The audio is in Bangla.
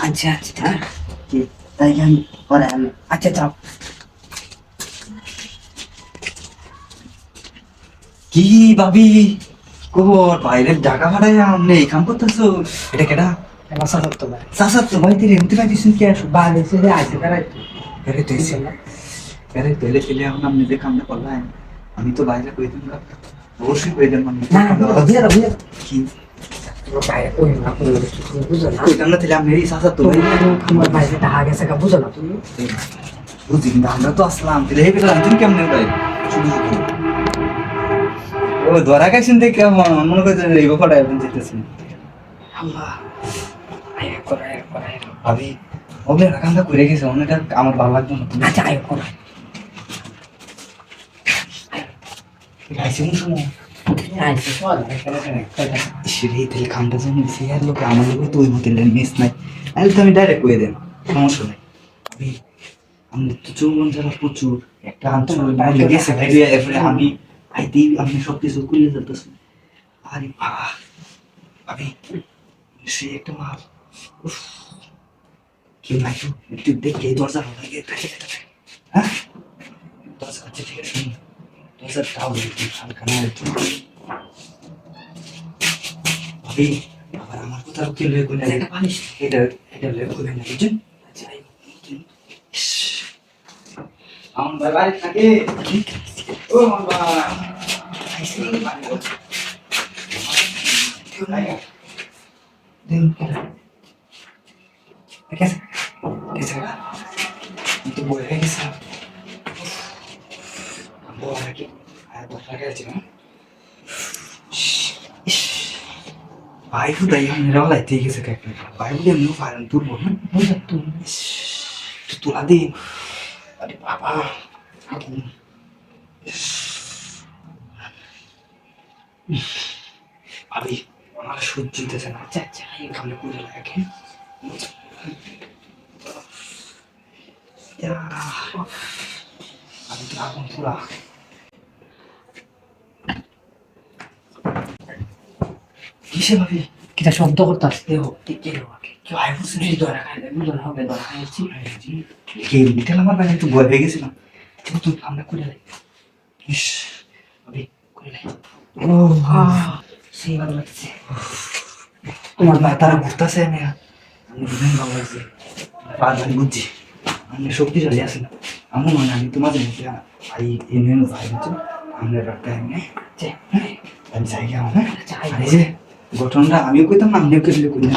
আচ্ছা আচ্ছা তাই আমি পরে আমি আচ্ছা যাও। কি ভাবি খবর? বাইরের জায়গা ভাড়ায় আপনি এই কাম করতেছো? এটা কেডা? চাচার তো ভাই তিরে এমতি পাইতেছেন কি? বেড়াইতে এসে বেড়াইতে এলে ফেলে এখন আপনি যে কামটা করলেন আমি তো বাইরে কই দিন অবশ্যই কই দেন। মানে কি কইতাম না তাহলে আপনি এই চাচার তো ভাই বুঝি কিন্তু আমরা তো আসলাম তাহলে এই বেটা জানতেন কেমনে ভাই? শুধু শুধু ও ধরা গেছেন দেখে মনে করতে এই ব্যাপারটা এখন যেতেছেন ভাবি ওগুলো রাখানটা করে গেছে অনেকটা আমার ভালো লাগবে না। তুমি আচ্ছা আয় করো আইসি কোন সময় সেটাই তাহলে খামটা জন্য সে আর লোক আমার লোক তো ওই হোটেলের মিস নাই তাহলে তো আমি ডাইরেক্ট করে দেন সমস্যা নাই। আমি তো চৌবন জেলা প্রচুর একটা অঞ্চল গেছে ভাইয়া এরপরে আমি আইতেই আপনি সব কিছু করিয়ে যেতেছি। আরে বাবা ভাবি সে একটা মাল কেউ নাই তো একটু দেখে দরজা লাগে হ্যাঁ দরজা আচ্ছা ঠিক আছে দরজা টাও হালকা না একটু ভাবি আবার আমার কথা কি লয়ে কইনা এটা পানিস এটা এটা লয়ে কইনা না বুঝছেন? আচ্ছা আমার ভাই বাড়ি থাকে ও আমার ভাই আইসি বাড়ি কেউ নাই দেন ঠিক আছে itu boleh bisa boleh lagi ada lagi aja kan भाई को दया मेरा वाला इतने ही से कहते हैं भाई मुझे न्यू फाइल दूर बोलना मुझे तो तू आदि अरे पापा अभी हमारा शूट जीते से ना अच्छा ये काम में पूरे लगा के Ya, আমি আগুন পুরা কিসে ভাবি কিটা শব্দ করতেছে দেহ টিকে আমাকে কেউ আই বুঝছে এই দরা খাইলে বুঝন হবে দরা খাইছি কে মিটাল আমার বাইরে একটু ভয় হয়ে গেছিলাম কিন্তু তুই আমরা করে লাই ইস ভাবি করে লাই ও সেই ভালো লাগছে তোমার মাথার ঘুরতেছে আমি দিন ভালো লাগছে বাদ আমি বুঝছি আমি শক্তিশালী আছি না আমি মনে আমি তোমাদের মধ্যে ভাই এনে ভাই হচ্ছে আমরা একটা এনে আমি চাই গিয়ে আমার যে গঠনটা আমিও কইতাম না আপনিও কেটে কই না